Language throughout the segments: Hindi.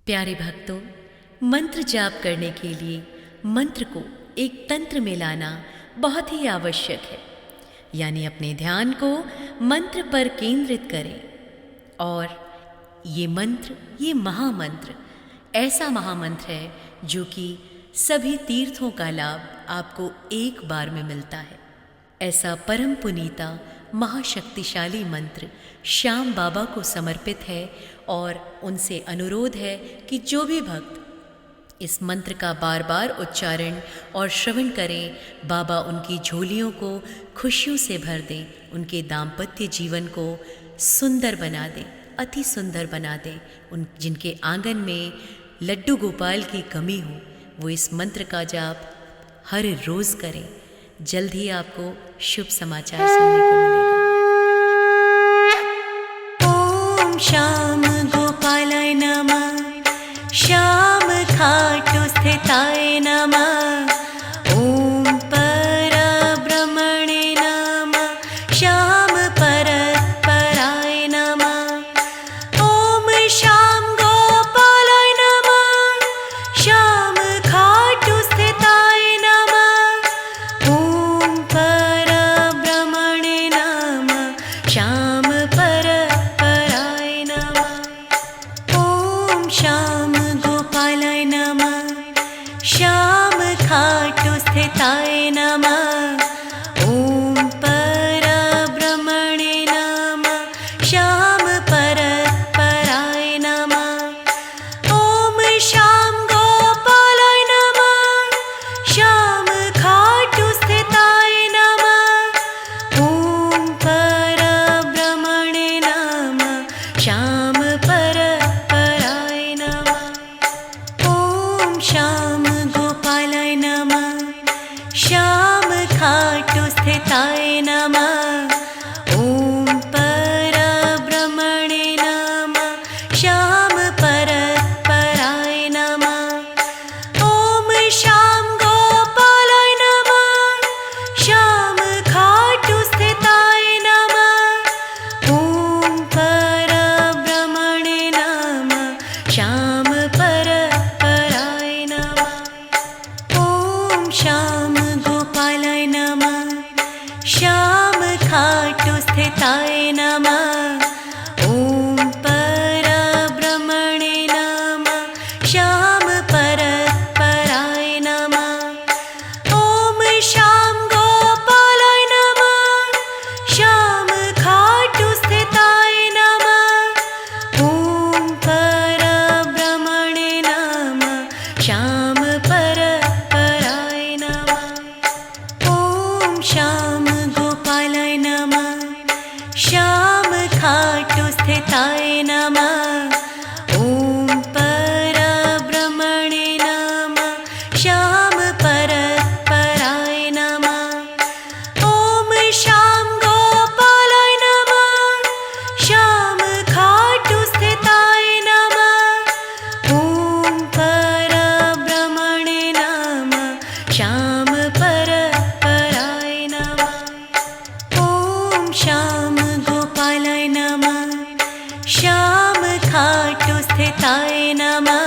प्यारे भक्तों, मंत्र जाप करने के लिए मंत्र को एक तंत्र में लाना बहुत ही आवश्यक है। यानी अपने ध्यान को मंत्र पर केंद्रित करें और ये मंत्र, ये महामंत्र ऐसा महामंत्र है जो कि सभी तीर्थों का लाभ आपको एक बार में मिलता है। ऐसा परम पुनीता महाशक्तिशाली मंत्र श्याम बाबा को समर्पित है और उनसे अनुरोध है कि जो भी भक्त इस मंत्र का बार बार उच्चारण और श्रवण करें, बाबा उनकी झोलियों को खुशियों से भर दें, उनके दाम्पत्य जीवन को सुंदर बना दें, अति सुंदर बना दें। उन जिनके आंगन में लड्डू गोपाल की कमी हो, वो इस मंत्र का जाप हर रोज़ करें। जल्द ही आपको शुभ समाचार सुनने को मिलेगा। ओम श्याम गोपालाय नमः, श्याम खाटू स्थिताय नमः, ओम परब्रह्मणे नमः, श्याम परत्पराय नमः, ओम श्याम गोपालाय नमः, श्याम खाटू स्थिताय नमः, ओम परब्रह्मणे नमः, श्याम परत्पराय नमः, ओम श्याम गोपालाय नमः, श्याम खाटू स्थिताय नमः, ओम परब्रह्मणे नमः, श्याम परत्पराय नमः, ओम श्याम गोपालाय नमः, श्याम खाटू स्थिताय नमः, ओम परब्रह्मणे नमः, श्याम परत्पराय नमः, ओम श्याम गोपालाय नमः, श्याम खाटू स्थिताय नमः, ओम परब्रह्मणे नमः, श्याम परत्पराय नमः, ओम श्याम गोपालाय नमः, श्याम खाटू स्थिताय नमः, ओम परब्रह्मणे नमः, श्याम परत्पराय नमः, ओम श्याम गोपालाय नमः, श्याम खाटू स्थिताय नमः, ओम परब्रह्मणे नमः, श्याम परत्पराय नमः, ओम श्याम गोपालाय नमः, श्याम खाटू स्थिताय नमः, ओम परब्रह्मणे नमः, श्याम परत्पराय नमः, ओम श्याम गोपालाय नमः, श्याम खाटू स्थिताय नमः, ओम परब्रह्मणे नमः, श्याम परत्पराय नमः, ओम श्याम गोपालाय नमः, श्याम खाटू स्थिताय नमः, ओम परब्रह्मणे नमः, श्याम परत्पराय नमः, ओम श्याम गोपालाय नमः, श्याम खाटू स्थिताय नमः,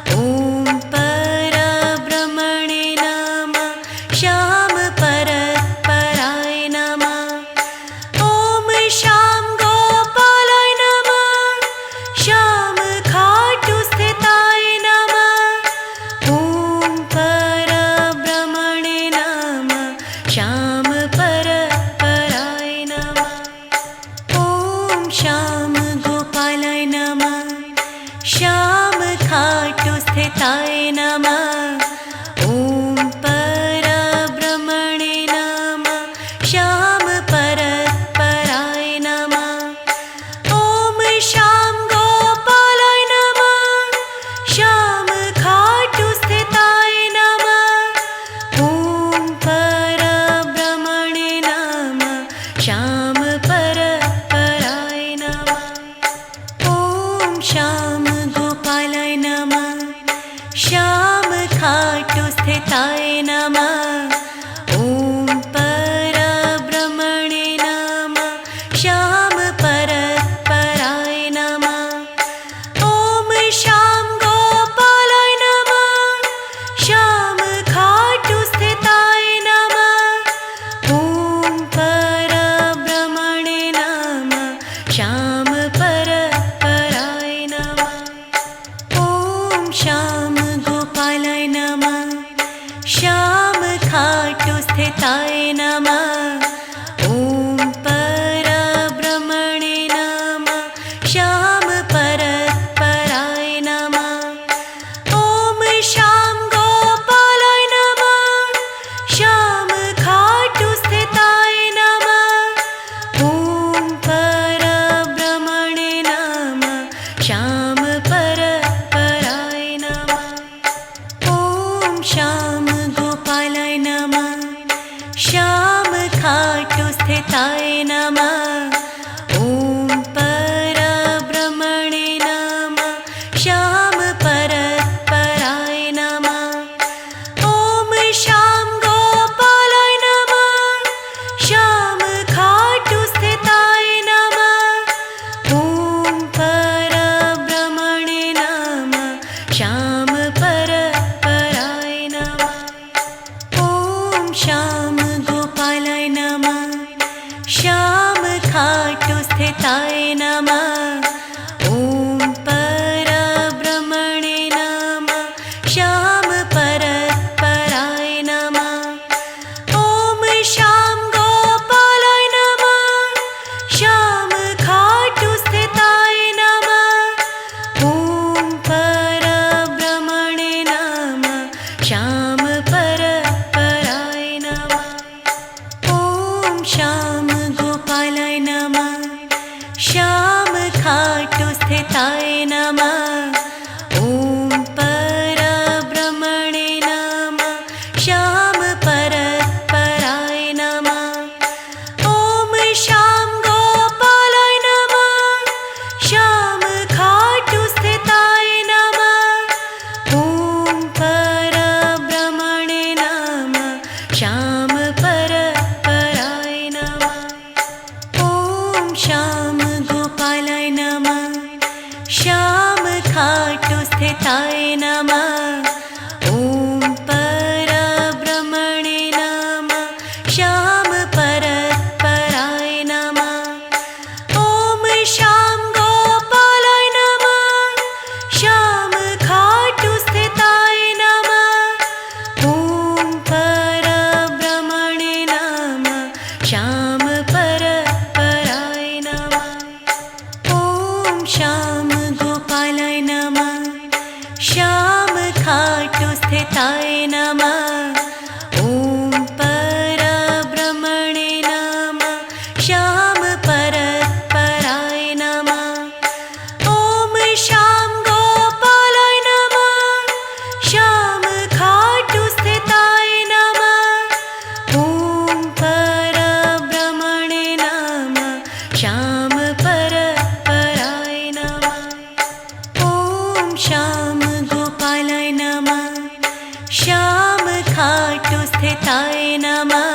ओम परब्रह्मणे नमः, श्याम परत्पराय नमः, ओम श्याम गोपालाय नमः, श्याम खाटू स्थिताय नमः, ओम परब्रह्मणे नमः, श्याम परत्पराय नमः, ओम श्याम गोपालाय नमः, श्याम खाटू स्थिताय नमः, ओम परब्रह्मणे नमः, श्याम परत्पराय नमः, ओम श्याम गोपालाय नमः, श्याम खाटू स्थिताय नमः, ओम परब्रह्मणे नमः, श्याम परत्पराय नमः, ओम श्याम गोपालाय नमः, श्याम खाटू स्थिताय नमः, ओम परब्रह्मणे नमः, श्याम परत्पराय नमः, ओम श्याम स्थिताय नमः। ॐ परब्रह्मणे नमः। श्याम परत्पराय नमः। ॐ श्याम गोपालाय नमः। श्याम खाटू स्थिताय नमः। ॐ परब्रह्मणे नमः। श्याम परत्पराय नमः। ॐ श्याम गोपालाय नमः। श्याम खाटू स्थिताय नमः। ॐ परब्रह्मणे नमः। श्याम परत्पराय नमः। ॐ श्याम गोपालाय नमः। श्याम खाटू स्थिताय नमः। ॐ परब्रह्मणे नमः। श्याम परत्पराय नमः। ॐ श्याम गोपालाय नमः। श्याम खाटू स्थिताय नमः। ॐ परब्रह्मणे नमः। श्याम परत्पराय नमः। ॐ श्याम गोपालाय नमः। श्याम खाटू स्थिताय नमः। ॐ परब्रह्मणे नमः। श्याम परत्पराय नमः। ॐ श्याम गोपालाय नमः। श्याम खाटू स्थिताय नमः। ॐ परब्रह्मणे नमः। श्याम परत्पराय नमः। ॐ श्याम गोपालाय नमः। श्याम खाटू स्थिताय नमः। ॐ परब्रह्मणे नमः। श्याम परत्पराय नमः। ॐ श्याम गोपालाय नमः। श्याम खाटू स्थिताय नमः। ॐ परब्रह्मणे नमः। श्याम परत्पराय नमः। ॐ श्याम गोपालाय नमः। श्याम खाटू स्थिताय नमः। ॐ परब्रह्मणे नमः। श्याम परत्पराय नमः। ॐ श्याम गोपालाय नमः। श्याम खाटू स्थिताय नमः। ॐ परब्रह्मणे नमः। श्याम परत्पराय नमः। ॐ श्याम गोपालाय नमः। श्याम खाटू स्थिताय नमः। ॐ परब्रह्मणे नमः। श्याम परत्पराय नमः। ॐ श्याम गोपालाय नमः। श्याम खाटू स्थिताय नमः।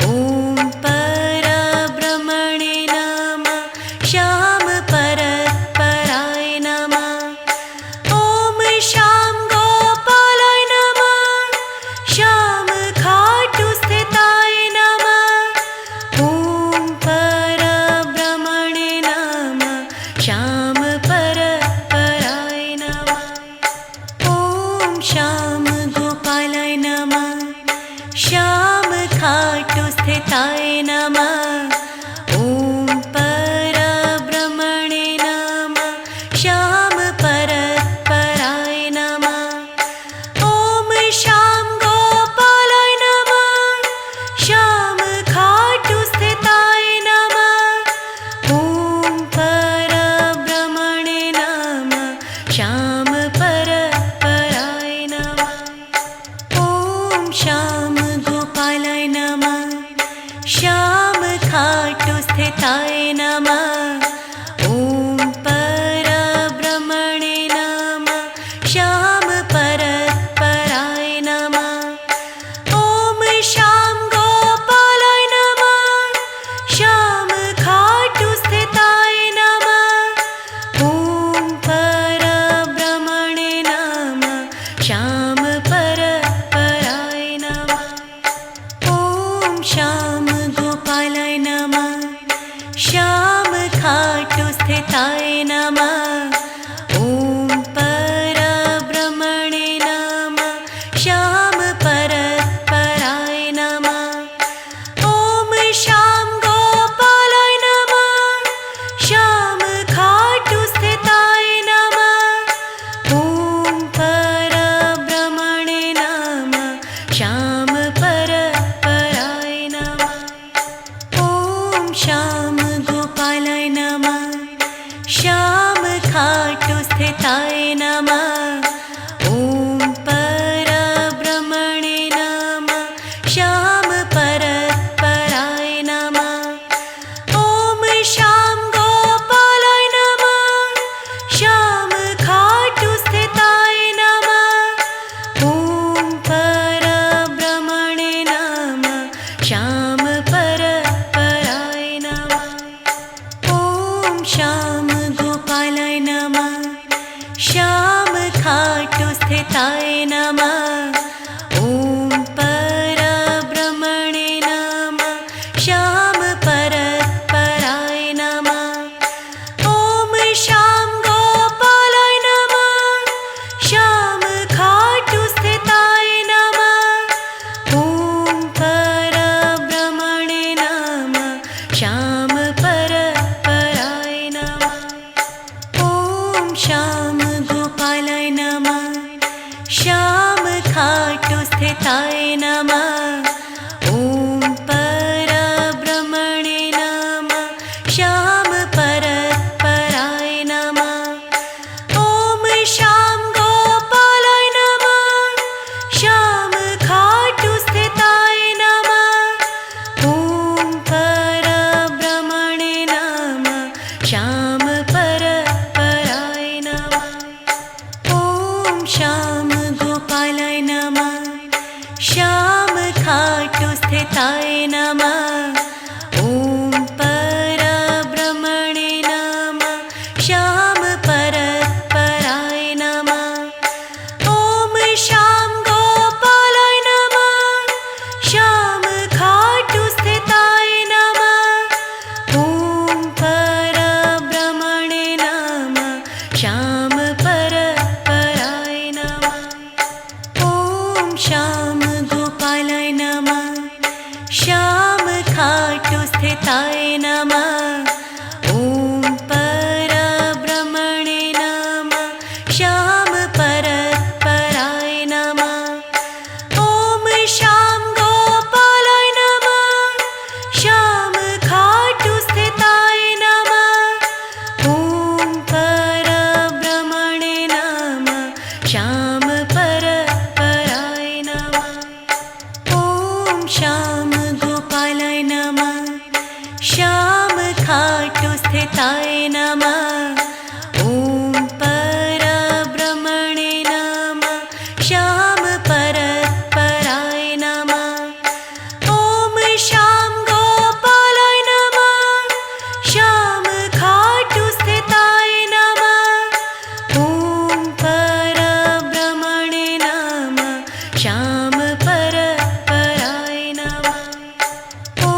ॐ परब्रह्मणे नमः। श्याम परत्पराय नमः। ॐ श्याम गोपालाय नमः। श्याम खाटू स्थिताय नमः। ॐ परब्रह्मणे नमः। श्याम परत्पराय नमः। ॐ श्याम गोपालाय नमः। श्याम खाटू स्थिताय नमः। ॐ परब्रह्मणे नमः। श्याम परत्पराय नमः। ॐ श्याम गोपालाय नमः। श्याम खाटू स्थिताय नमः। ॐ परब्रह्मणे नमः। श्याम परत्पराय नमः। ॐ श्याम गोपालाय नमः। श्याम खाटू स्थिताय नमः। ॐ परब्रह्मणे नमः। श्याम परत्पराय नमः। ॐ श्याम गोपालाय नमः। श्याम खाटू स्थिताय नमः। ॐ परब्रह्मणे नमः ॐ परब्रह्मणे नमः श्याम परत्पराय नमः ॐ श्याम गोपालाय नमः श्याम खाटू स्थिताय नमः ॐ परब्रह्मणे नमः श्याम परत्पराय नमः ॐ श्याम गोपालाय नमः श्याम खाटू स्थिताय नमः ॐ परब्रह्मणे नमः श्याम परत्पराय नमः ॐ श्याम गोपालाय नमः श्याम खाटू स्थिताय नमः ॐ परब्रह्मणे नमः श्याम परत्पराय नमः ॐ श्याम गोपालाय नमः श्याम खाटू स्थिताय नमः ॐ परब्रह्मणे नमः श्याम परत्पराय नमः ॐ श्याम गोपालाय नमः श्याम खाटू स्थिताय नमः ॐ परब्रह्मणे नमः श्याम परत्पराय नमः ॐ श्याम गोपालाय नमः श्याम खाटू स्थिताय नमः ॐ परब्रह्मणे नमः श्याम परत्पराय नमः ॐ श्याम गोपालाय नमः श्याम खाटू स्थिताय नमः ॐ परब्रह्मणे नमः श्याम परत्पराय नमः ॐ श्याम गोपालाय नमः श्याम खाटू स्थिताय नमः ॐ परब्रह्मणे नमः श्याम परत्पराय नमः ॐ श्याम गोपालाय नमः श्याम खाटू स्थिताय नमः ॐ परब्रह्मणे नमः श्याम परत्पराय नमः ॐ श्याम गोपालाय नमः श्याम खाटू स्थिताय नमः ॐ परब्रह्मणे नमः श्याम परत्पराय नमः ॐ श्याम गोपालाय नमः श्याम खाटू स्थिताय नमः ॐ परब्रह्मणे नमः श्याम परत्पराय नमः ॐ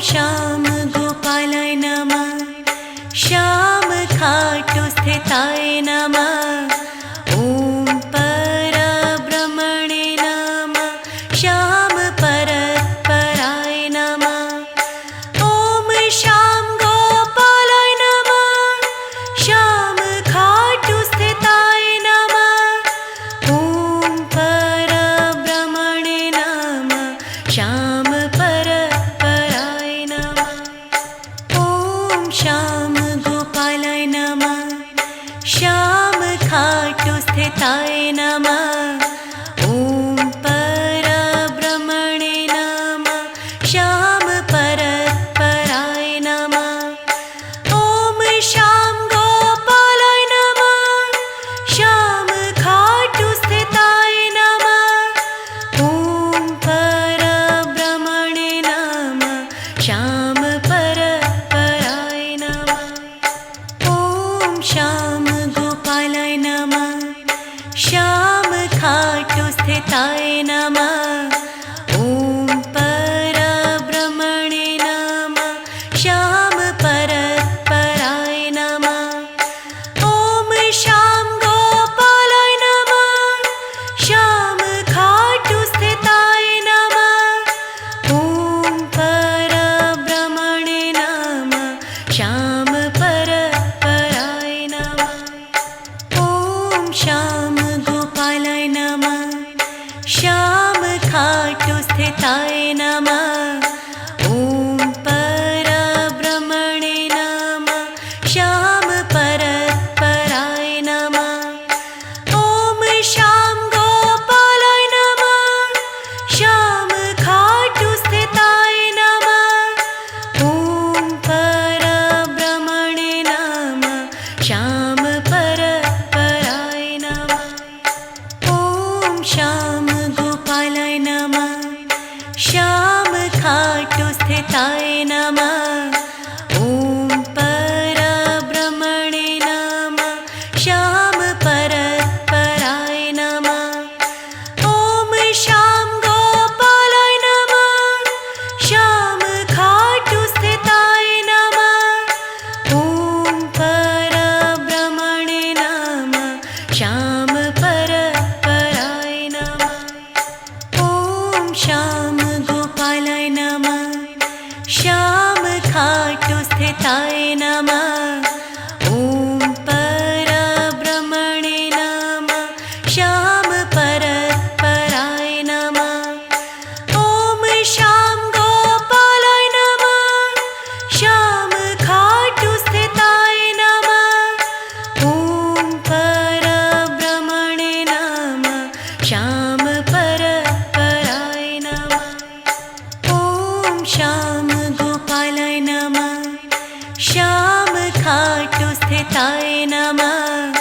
श्याम गोपालाय नमः श्याम खाटू स्थिताय नमः ॐ परब्रह्मणे नमः श्याम परत्पराय नमः ॐ श्याम गोपालाय नमः श्याम खाटू स्थिताय नमः ॐ परब्रह्मणे नमः श्याम परत्पराय नमः ॐ श्याम गोपालाय नमः श्याम खाटू स्थिताय नमः ॐ परब्रह्मणे नमः श्याम परत्पराय नमः ॐ श्याम गोपालाय नमः श्याम खाटू स्थिताय नमः ॐ परब्रह्मणे नमः श्याम परत्पराय नमः ॐ श्याम गोपालाय नमः श्याम खाटू स्थिताय नमः ॐ परब्रह्मणे नमः श्याम परत्पराय नमः ॐ श्याम गोपालाय नमः श्याम खाटू स्थिताय नमः ॐ परब्रह्मणे नमः श्याम परत्पराय नमः ॐ श्याम गोपालाय नमः श्याम खाटू स्थिताय नमः ॐ परब्रह्मणे नमः श्याम परत्पराय नमः श्याम परपराय नमः। ॐ श्याम गोपालाय नमः। श्याम खाटु स्थिताय नमः। ॐ परब्रह्मणे नमः। श्याम परपराय नमः। ॐ श्याम गोपालाय नमः। श्याम खाटु स्थिताय नमः। ॐ परब्रह्मणे नमः। श्याम परपराय नमः। ॐ श्याम गोपालाय नमः। श्याम खाटु स्थिताय नमः।